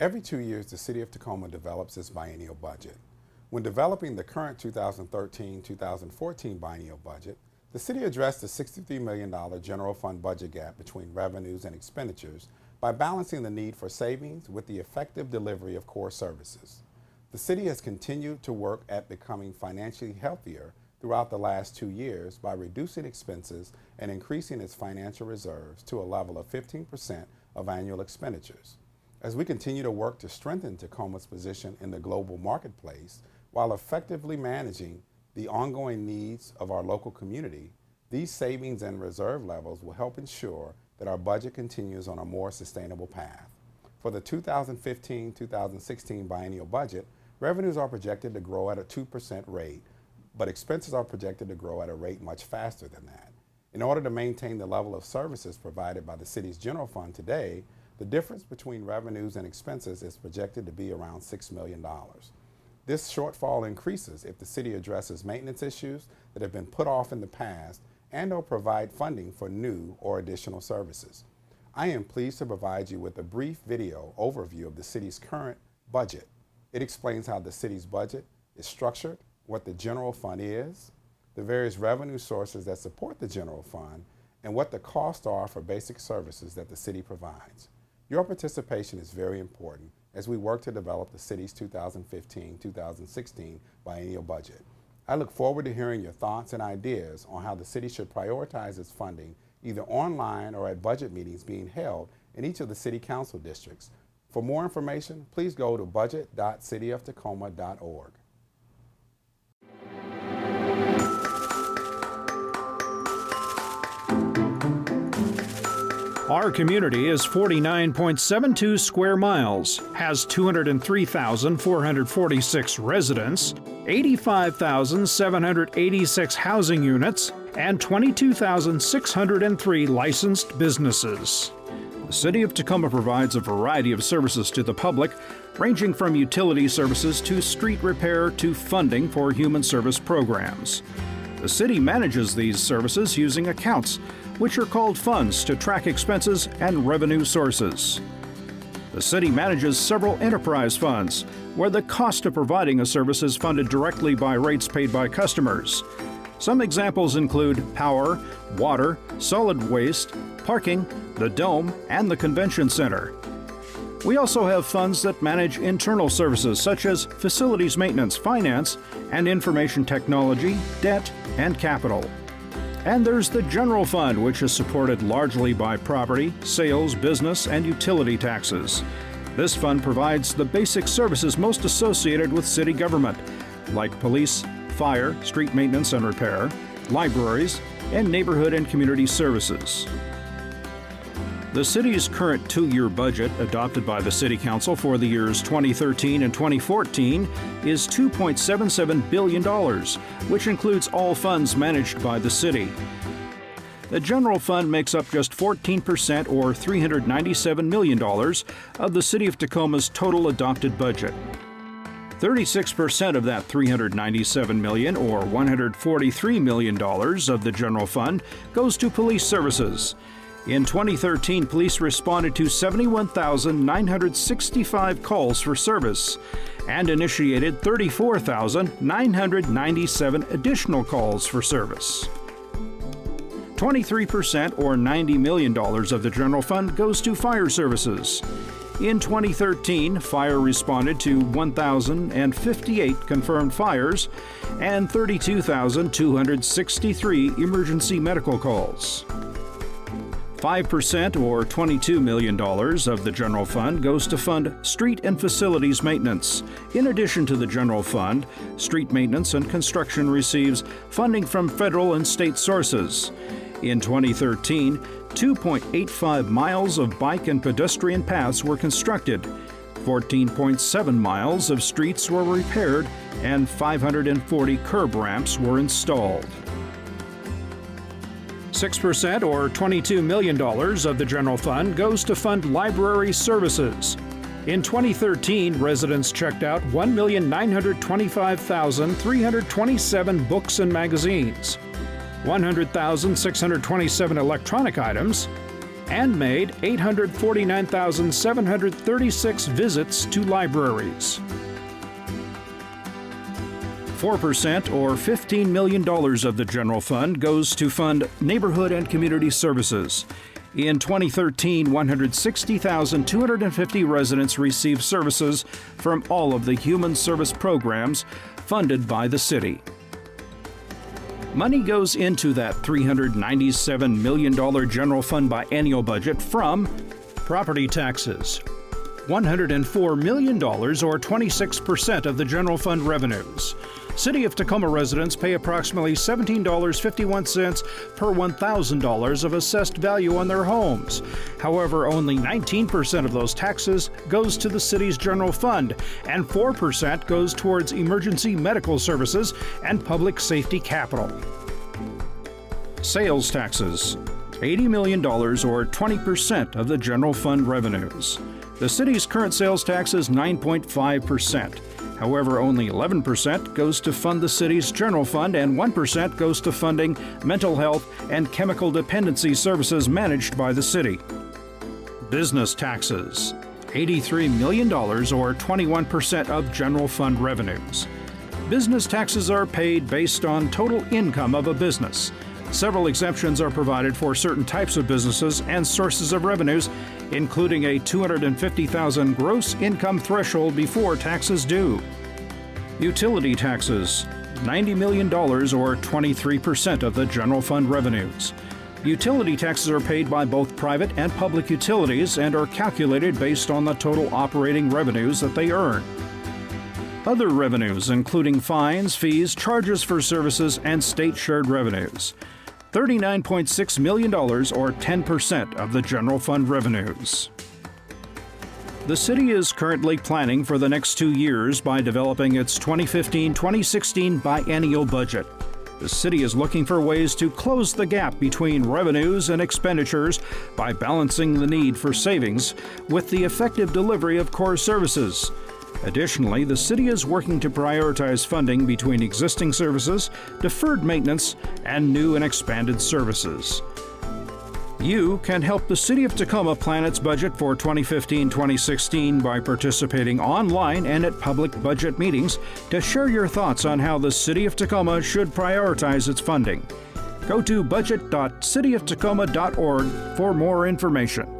Every 2 years, the City of Tacoma develops its biennial budget. When developing the current 2013-2014 biennial budget, the City addressed the $63 million general fund budget gap between revenues and expenditures by balancing the need for savings with the effective delivery of core services. The City has continued to work at becoming financially healthier throughout the last 2 years by reducing expenses and increasing its financial reserves to a level of 15% of annual expenditures. As we continue to work to strengthen Tacoma's position in the global marketplace while effectively managing the ongoing needs of our local community, these savings and reserve levels will help ensure that our budget continues on a more sustainable path. For the 2015-2016 biennial budget, revenues are projected to grow at a 2% rate, but expenses are projected to grow at a rate much faster than that. In order to maintain the level of services provided by the city's general fund today, the difference between revenues and expenses is projected to be around $6 million. This shortfall increases if the city addresses maintenance issues that have been put off in the past and/or provide funding for new or additional services. I am pleased to provide you with a brief video overview of the city's current budget. It explains how the city's budget is structured, what the general fund is, the various revenue sources that support the general fund, and what the costs are for basic services that the city provides. Your participation is very important as we work to develop the city's 2015-2016 biennial budget. I look forward to hearing your thoughts and ideas on how the city should prioritize its funding, either online or at budget meetings being held in each of the city council districts. For more information, please go to budget.cityoftacoma.org. Our community is 49.72 square miles, has 203,446 residents, 85,786 housing units, and 22,603 licensed businesses. The City of Tacoma provides a variety of services to the public, ranging from utility services to street repair to funding for human service programs. The city manages these services using accounts, which are called funds to track expenses and revenue sources. The city manages several enterprise funds, where the cost of providing a service is funded directly by rates paid by customers. Some examples include power, water, solid waste, parking, the Dome, and the Convention Center. We also have funds that manage internal services such as facilities maintenance, finance, and information technology, debt, and capital. And there's the general fund, which is supported largely by property, sales, business, and utility taxes. This fund provides the basic services most associated with city government, like police, fire, street maintenance and repair, libraries, and neighborhood and community services. The city's current 2-year budget, adopted by the City Council for the years 2013 and 2014, is $2.77 billion, which includes all funds managed by the city. The general fund makes up just 14% or $397 million of the City of Tacoma's total adopted budget. 36% of that $397 million or $143 million of the general fund goes to police services. In 2013, police responded to 71,965 calls for service and initiated 34,997 additional calls for service. 23% or $90 million of the general fund goes to fire services. In 2013, fire responded to 1,058 confirmed fires and 32,263 emergency medical calls. 5% or $22 million of the general fund goes to fund street and facilities maintenance. In addition to the general fund, street maintenance and construction receives funding from federal and state sources. In 2013, 2.85 miles of bike and pedestrian paths were constructed, 14.7 miles of streets were repaired, and 540 curb ramps were installed. 6% or $22 million of the general fund goes to fund library services. In 2013, residents checked out 1,925,327 books and magazines, 100,627 electronic items, and made 849,736 visits to libraries. 4% or $15 million of the general fund goes to fund neighborhood and community services. In 2013, 160,250 residents received services from all of the human service programs funded by the city. Money goes into that $397 million general fund biennial budget from property taxes, $104 million or 26% of the general fund revenues. City of Tacoma residents pay approximately $17.51 per $1,000 of assessed value on their homes. However, only 19% of those taxes goes to the city's general fund, and 4% goes towards emergency medical services and public safety capital. Sales taxes, $80 million or 20% of the general fund revenues. The city's current sales tax is 9.5%. However, only 11% goes to fund the city's general fund and 1% goes to funding mental health and chemical dependency services managed by the city. Business taxes, $83 million or 21% of general fund revenues. Business taxes are paid based on total income of a business. Several exemptions are provided for certain types of businesses and sources of revenues, including a $250,000 gross income threshold before taxes due. Utility taxes, $90 million or 23% of the general fund revenues. Utility taxes are paid by both private and public utilities and are calculated based on the total operating revenues that they earn. Other revenues, including fines, fees, charges for services, and state-shared revenues. $39.6 million or 10% of the general fund revenues. The city is currently planning for the next 2 years by developing its 2015-2016 biennial budget. The city is looking for ways to close the gap between revenues and expenditures by balancing the need for savings with the effective delivery of core services. Additionally, the city is working to prioritize funding between existing services, deferred maintenance, and new and expanded services. You can help the City of Tacoma plan its budget for 2015-2016 by participating online and at public budget meetings to share your thoughts on how the City of Tacoma should prioritize its funding. Go to budget.cityoftacoma.org for more information.